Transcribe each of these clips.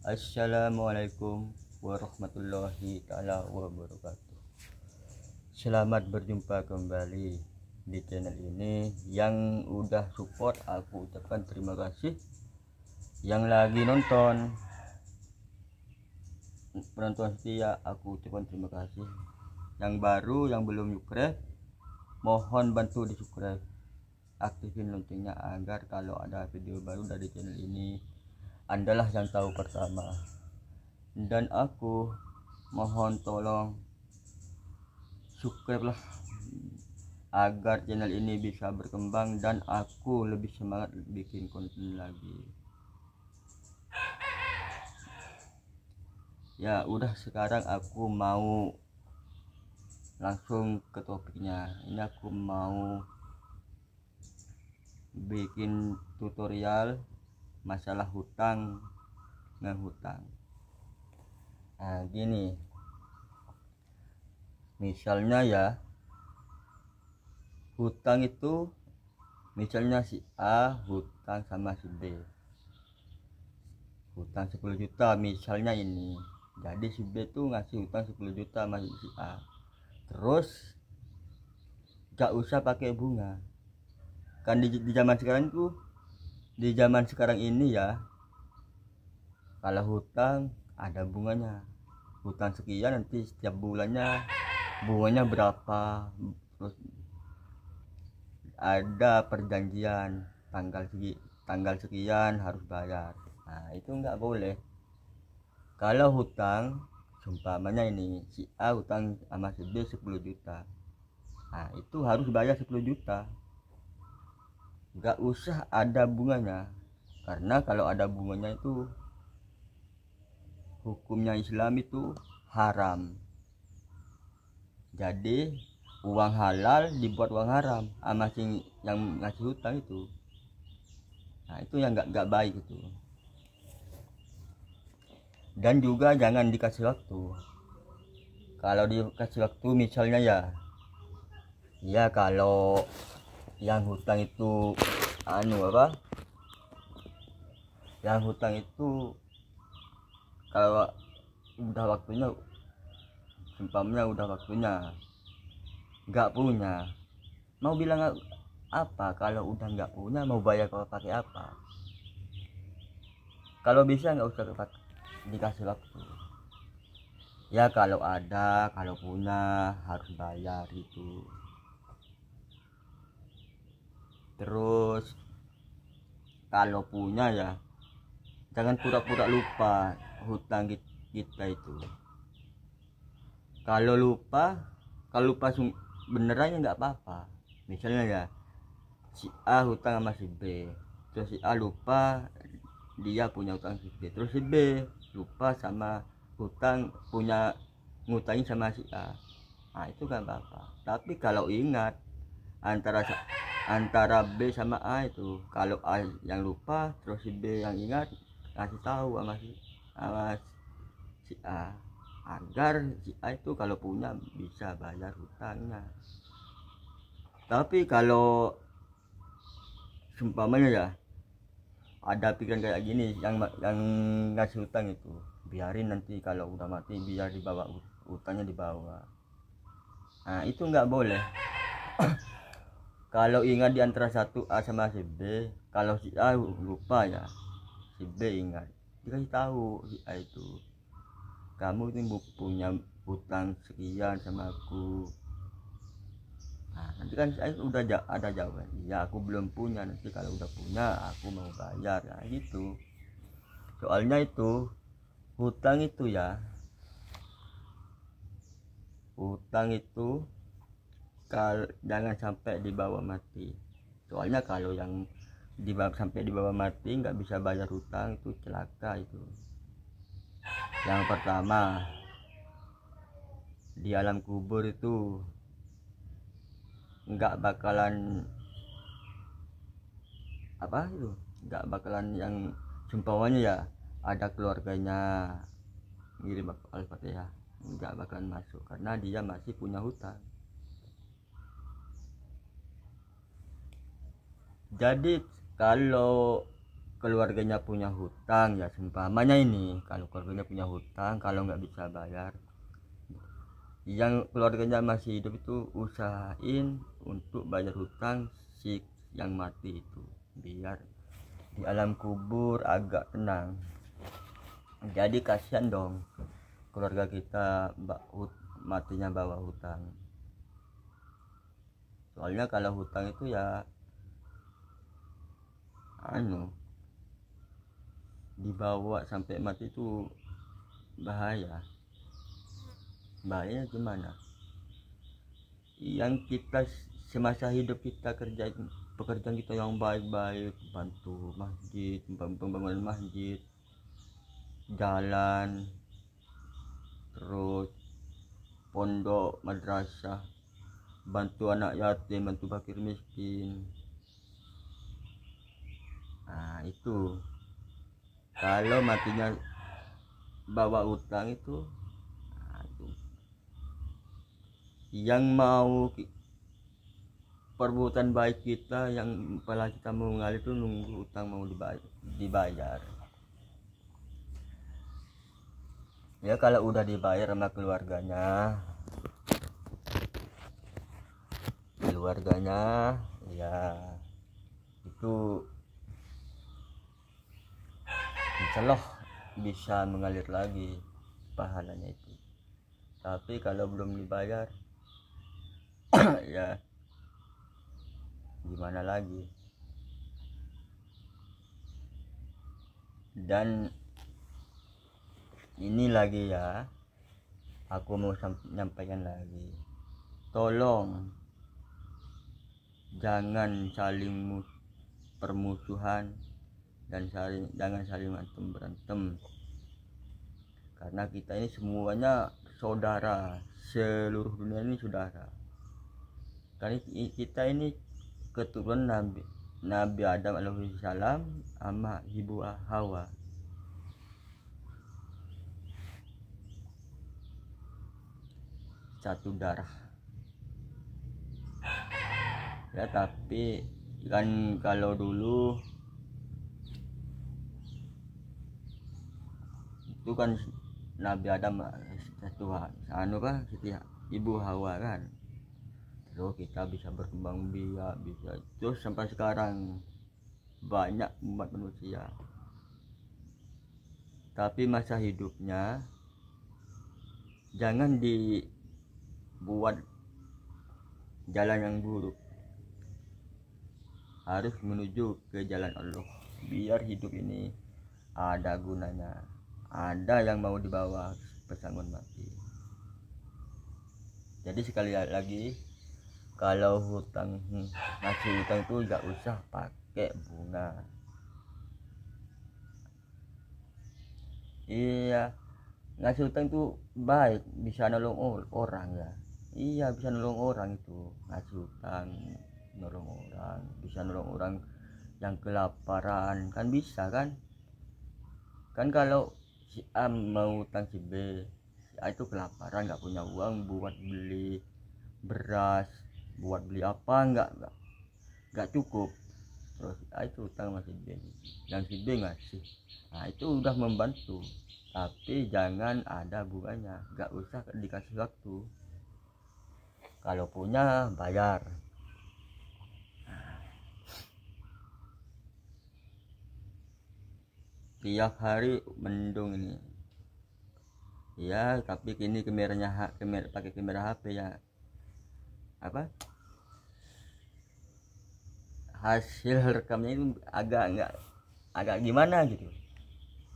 Assalamualaikum warahmatullahi taala wabarakatuh. Selamat berjumpa kembali di channel ini. Yang udah support aku ucapkan terima kasih. Yang lagi nonton, penonton setia, aku ucapkan terima kasih. Yang baru, yang belum subscribe, mohon bantu di subscribe, aktifin loncengnya agar kalau ada video baru dari channel ini Andalah yang tahu pertama. Dan aku mohon tolong subscribe lah agar channel ini bisa berkembang dan aku lebih semangat bikin konten lagi. Ya udah, sekarang aku mau langsung ke topiknya. Ini aku mau bikin tutorial masalah hutang ngehutang. Nah gini, misalnya ya, hutang itu misalnya si A hutang sama si B, hutang 10 juta misalnya ini. Jadi si B tuh ngasih hutang 10 juta sama si A, terus gak usah pakai bunga kan di zaman sekarang tuh, di zaman sekarang ini ya, kalau hutang ada bunganya. Hutang sekian, nanti setiap bulannya bunganya berapa, terus ada perjanjian tanggal sekian harus bayar. Nah itu nggak boleh. Kalau hutang, seumpamanya ini si A hutang sama si B 10 juta, nah itu harus bayar 10 juta, nggak usah ada bunganya. Karena kalau ada bunganya itu hukumnya Islam itu haram. Jadi uang halal dibuat uang haram sama yang ngasih hutang itu. Nah itu yang nggak baik itu. Dan juga jangan dikasih waktu. Kalau dikasih waktu misalnya ya kalau yang hutang itu yang hutang itu kalau udah waktunya, umpamanya udah waktunya nggak punya, mau bilang apa? Kalau udah nggak punya mau bayar kalau pakai apa? Kalau bisa nggak usah dikasih waktu. Ya kalau ada, kalau punya harus bayar itu. Terus kalau punya ya jangan pura-pura lupa hutang kita itu. Kalau lupa beneran ya nggak apa-apa. Misalnya ya si A hutang sama si B, terus si A lupa dia punya hutang si B, terus si B lupa sama ngutangi sama si A, nah itu kan apa-apa. Tapi kalau ingat antara B sama A itu, kalau A yang lupa terus si B yang ingat, kasih tahu sama si A agar si A itu kalau punya bisa bayar hutangnya. Tapi kalau seumpamanya ya ada pikiran kayak gini, yang ngasih hutang itu biarin nanti kalau udah mati biar dibawa hutangnya dibawa. Nah itu nggak boleh. Kalau ingat di antara satu A sama si B, kalau si A lupa ya si B ingat, dikasih tahu si A itu, kamu itu punya hutang sekian sama aku. Nah nanti kan saya udah ada jawaban, ya aku belum punya, nanti kalau udah punya aku mau bayar. Nah gitu. Soalnya itu hutang itu jangan sampai dibawa mati. Soalnya kalau yang sampai dibawa mati nggak bisa bayar hutang itu celaka itu. Yang pertama, di alam kubur itu nggak bakalan yang seumpamanya ya ada keluarganya ngirim Al-Fatihah, nggak bakalan masuk karena dia masih punya hutang. Jadi kalau keluarganya punya hutang, ya seumpamanya ini, kalau keluarganya punya hutang, kalau nggak bisa bayar, yang keluarganya masih hidup itu usahain untuk bayar hutang si yang mati itu, biar di alam kubur agak tenang. Jadi kasihan dong keluarga kita matinya bawa hutang. Soalnya kalau hutang itu ya dibawa sampai mati itu bahayanya gimana, yang kita semasa hidup kita kerjain pekerjaan kita yang baik-baik, bantu masjid, pembangunan masjid, jalan, terus pondok, madrasah, bantu anak yatim, bantu fakir miskin. Nah itu kalau matinya bawa utang itu, yang mau perbuatan baik kita, yang malah kita mau ngalir itu nunggu utang mau dibayar. Ya kalau udah dibayar sama keluarganya ya itu insyaallah bisa mengalir lagi pahalanya itu. Tapi kalau belum dibayar ya gimana lagi. Dan ini lagi ya, aku mau nyampaikan lagi, tolong jangan saling permusuhan dan jangan saling berantem, karena kita ini semuanya saudara, seluruh dunia ini saudara. Karena kita ini keturunan Nabi Adam alaihissalam sama Ibu Hawa. Satu darah ya. Tapi kan kalau dulu itu kan Nabi Adam satu Ibu Hawa kan, terus kita bisa berkembang biak, bisa terus sampai sekarang banyak umat manusia. Tapi masa hidupnya jangan dibuat jalan yang buruk, harus menuju ke jalan Allah, biar hidup ini ada gunanya, ada yang mau dibawa pesangon mati. Jadi sekali lagi, kalau ngasih hutang itu nggak usah pakai bunga. Iya, ngasih hutang itu baik, bisa nolong orang ya. Iya, bisa nolong orang itu, ngasih hutang nolong orang, bisa nolong orang yang kelaparan kan, bisa kan. Kan kalau si A mau hutang si B, si A itu kelaparan, nggak punya uang buat beli beras, buat beli apa, nggak cukup, terus si A itu hutang masih B, yang si B ngasih, nah itu udah membantu. Tapi jangan ada bunganya, nggak usah dikasih waktu, kalau punya bayar. Tiap hari mendung ini ya, tapi kini pakai kamera HP ya, apa hasil rekamnya itu agak gimana gitu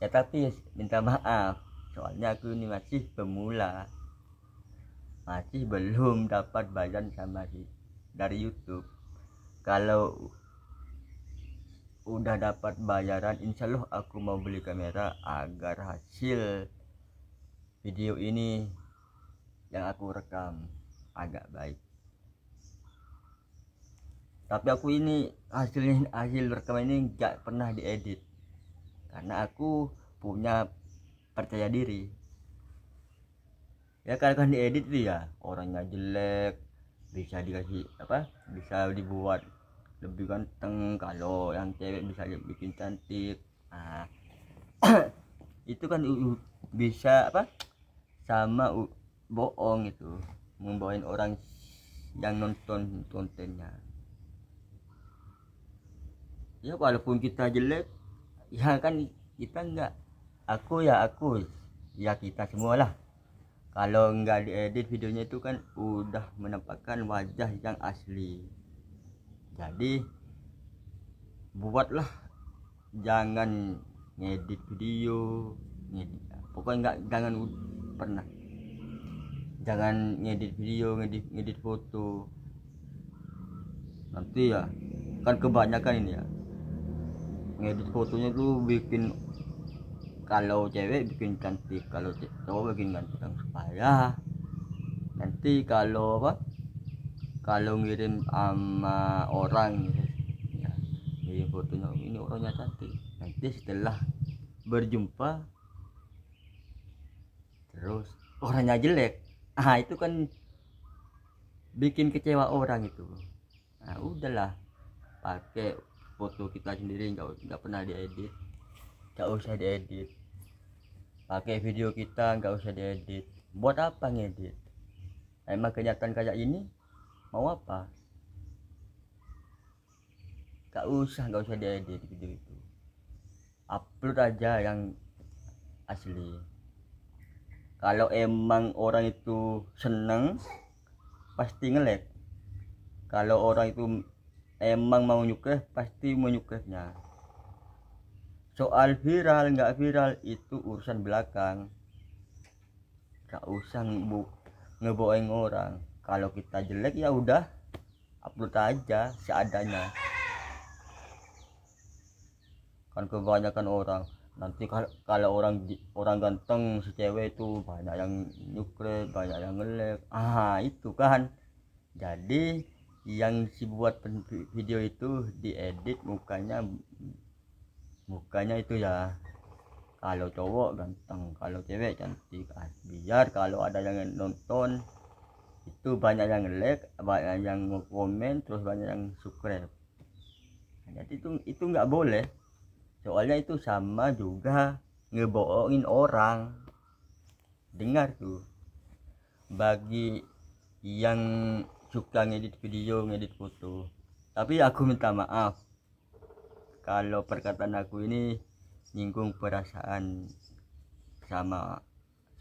ya. Tapi minta maaf, soalnya aku ini masih pemula, masih belum dapat bayaran dari YouTube. Kalau udah dapat bayaran, insya Allah aku mau beli kamera agar hasil video ini yang aku rekam agak baik. Tapi aku ini hasil rekam ini nggak pernah diedit, karena aku punya percaya diri ya. Kalau kan diedit ya orangnya jelek, bisa dikasih bisa dibuat lebih ganteng, kalau yang cewek bisa bikin cantik. Nah, itu kan bisa apa sama bohong, itu membawain orang yang nonton kontennya. Ya walaupun kita jelek ya kan kita enggak, aku ya kita semualah, kalau enggak diedit videonya itu kan udah menampakkan wajah yang asli. Jadi buatlah, jangan ngedit video, pokoknya enggak, jangan pernah, jangan ngedit video, ngedit foto. Nanti ya kan kebanyakan ini ya, ngedit fotonya tuh bikin, kalau cewek bikin cantik, kalau cowok bikin ganteng, supaya nanti kalau apa, kalau ngirim sama orang ya, ngirim fotonya, ini orangnya cantik, nanti setelah berjumpa terus orangnya jelek, itu kan bikin kecewa orang itu. Nah udahlah, pakai foto kita sendiri, nggak pernah diedit, nggak usah diedit. Pakai video kita, nggak usah diedit. Buat apa ngedit? Emang kenyataan kayak ini mau apa? Nggak usah diedit video itu, upload aja yang asli. Kalau emang orang itu seneng pasti nge-like, kalau orang itu emang mau nyukreh pasti mau nyukrehnya. Soal viral nggak viral itu urusan belakang, nggak usah ngebohong orang. Kalau kita jelek ya udah, upload aja seadanya. Kan kebanyakan orang nanti kalau orang ganteng si cewek itu banyak yang nyukreh, banyak yang nge-like, itu kan. Jadi yang si buat video itu diedit mukanya itu ya, kalau cowok ganteng, kalau cewek cantik, biar kalau ada yang nonton itu banyak yang like, banyak yang komen, terus banyak yang subscribe. Jadi itu nggak boleh, soalnya itu sama juga ngebohongin orang. Dengar tuh, bagi yang suka ngedit video, ngedit foto, tapi aku minta maaf kalau perkataan aku ini nyinggung perasaan sama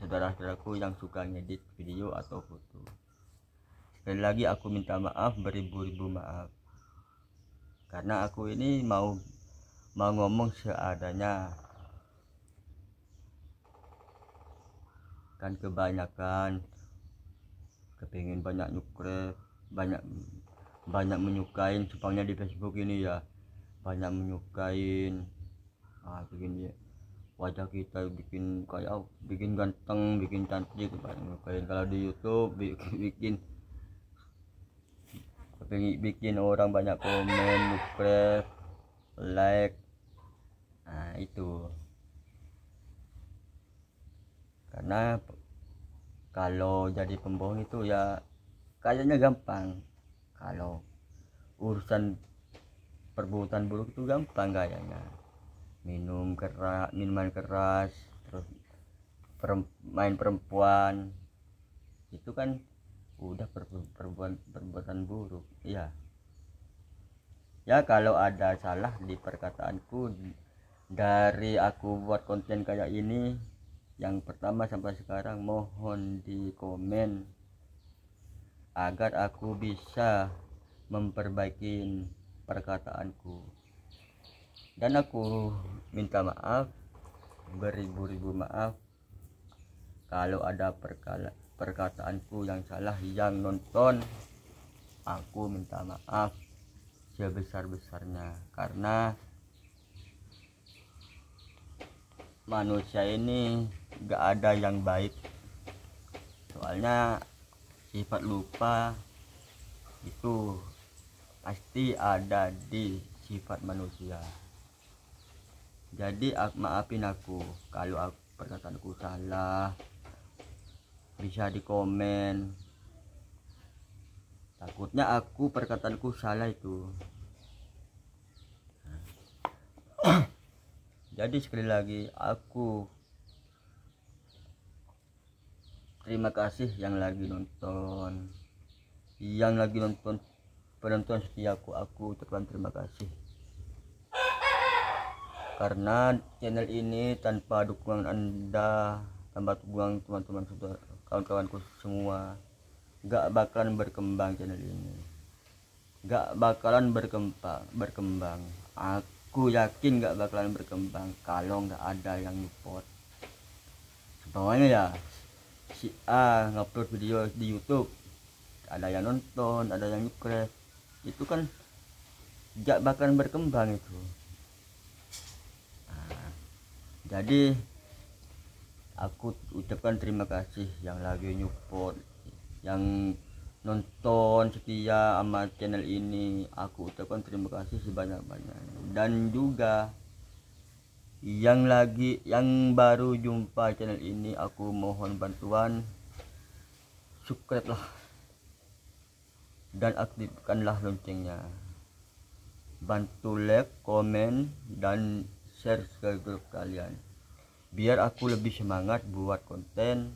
saudara-saudaraku yang suka ngedit video atau foto. Sekali lagi aku minta maaf, beribu-ribu maaf, karena aku ini mau ngomong seadanya. Kan kebanyakan kepingin banyak nyukreh, banyak menyukain, supaya di Facebook ini ya banyak menyukain, bikin wajah kita, bikin kayak bikin ganteng, bikin cantik, banyak menyukain. Kalau di YouTube bikin orang banyak komen, subscribe, like, itu karena kalau jadi pembohong itu ya kayaknya gampang, kalau urusan perbuatan buruk itu gampang kayaknya. Minuman keras, terus main perempuan, itu kan udah perbuatan buruk ya. Kalau ada salah di perkataanku dari aku buat konten kayak ini yang pertama sampai sekarang, mohon di komen agar aku bisa memperbaiki perkataanku. Dan aku minta maaf, beribu-ribu maaf kalau ada perkataanku yang salah. Yang nonton, aku minta maaf sebesar-besarnya, karena manusia ini gak ada yang baik. Soalnya sifat lupa itu pasti ada di sifat manusia. Jadi maafin aku kalau perkataanku salah, bisa di komen. Takutnya aku perkataanku salah itu Jadi sekali lagi aku terima kasih yang lagi nonton, penonton setiaku. Aku ucapkan terima kasih karena channel ini tanpa dukungan Anda, tanpa dukungan teman-teman saudara, kawan-kawanku semua, gak bakalan berkembang channel ini, gak bakalan berkembang. Aku yakin gak bakalan berkembang kalau gak ada yang support. Semuanya ya, si A ngupload video di YouTube, ada yang nonton, ada yang subscribe, itu kan gak bakalan berkembang itu. Jadi aku ucapkan terima kasih yang lagi nyupport, yang nonton setia sama channel ini. Aku ucapkan terima kasih sebanyak-banyaknya. Dan juga yang baru jumpa channel ini, aku mohon bantuan, subscribe lah dan aktifkanlah loncengnya, bantu like, komen, dan share ke grup kalian biar aku lebih semangat buat konten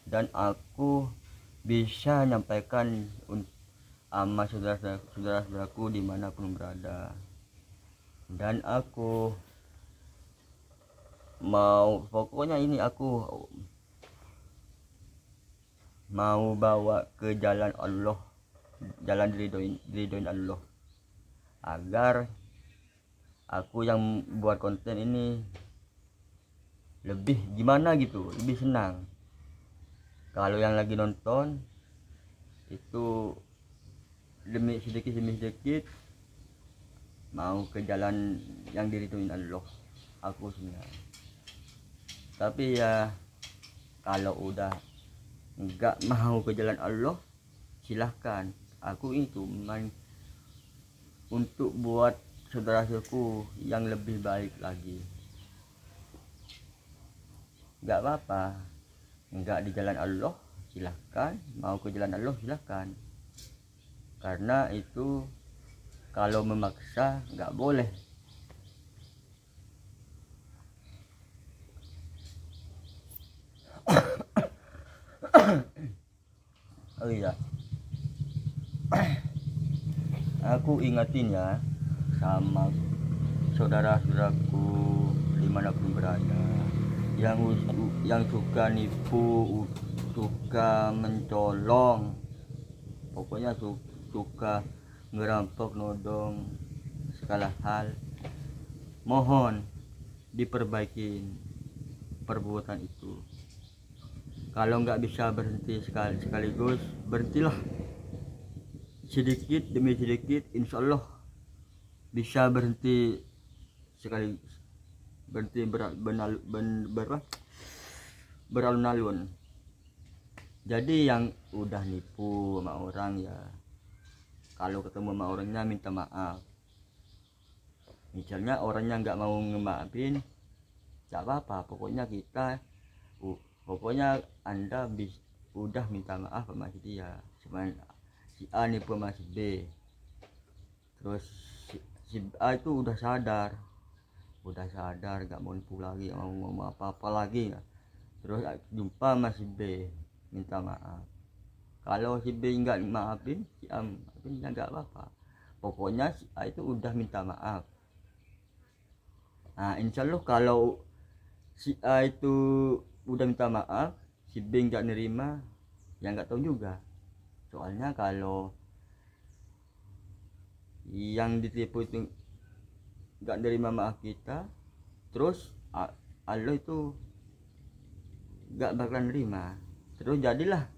dan aku bisa nyampaikan sama saudara-saudaraku dimanapun berada. Dan aku pokoknya ini aku mau bawa ke jalan Allah, jalan diridhoin Allah, agar aku yang buat konten ini lebih gimana gitu, lebih senang. Kalau yang lagi nonton itu demi sedikit mau ke jalan yang diridhoin Allah, aku senang. Tapi ya kalau udah enggak mau ke jalan Allah, silahkan. Aku itu main untuk buat saudara-saudaraku yang lebih baik lagi. Enggak apa-apa, enggak di jalan Allah silahkan, mau ke jalan Allah silahkan. Karena itu kalau memaksa enggak boleh. Oh iya, aku ingatin ya sama saudara-saudaraku dimanapun berada, yang suka nipu, suka mencolong, pokoknya suka ngerampok, nodong, segala hal, mohon diperbaikin perbuatan itu. Kalau nggak bisa berhenti sekaligus, berhentilah sedikit demi sedikit, insya Allah bisa berhenti sekaligus, berhenti beralun-alun. Jadi yang udah nipu sama orang ya, kalau ketemu sama orangnya minta maaf. Misalnya orangnya nggak mau ngemaafin, nggak apa-apa, pokoknya Anda udah minta maaf sama dia, cuman si A nipu sama si B, terus si A itu udah sadar nggak mau nipu lagi, mau ngomong apa-apa lagi ya. Terus jumpa sama si B, minta maaf. Kalau si B nggak maafin, si A maafin, ya nggak apa-apa, pokoknya si A itu udah minta maaf. Nah insya Allah kalau si A itu udah minta maaf, si B nggak nerima, ya nggak tahu juga. Soalnya kalau yang ditipu itu nggak nerima maaf kita, terus Allah itu nggak bakalan nerima, terus jadilah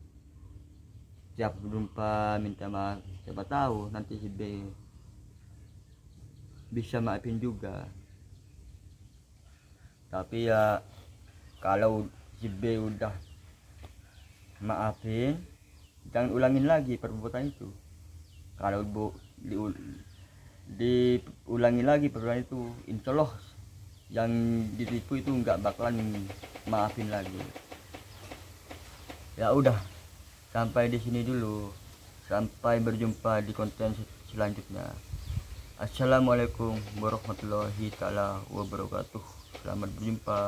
siap jumpa minta maaf, siapa tahu nanti si B bisa maafin juga. Tapi ya kalau si B udah maafin, jangan ulangin lagi perbuatan itu. Kalau diulangi lagi perbuatan itu, insya Allah yang ditipu itu nggak bakalan maafin lagi. Ya udah, sampai di sini dulu, sampai berjumpa di konten selanjutnya. Assalamualaikum warahmatullahi taala wabarakatuh. Selamat berjumpa.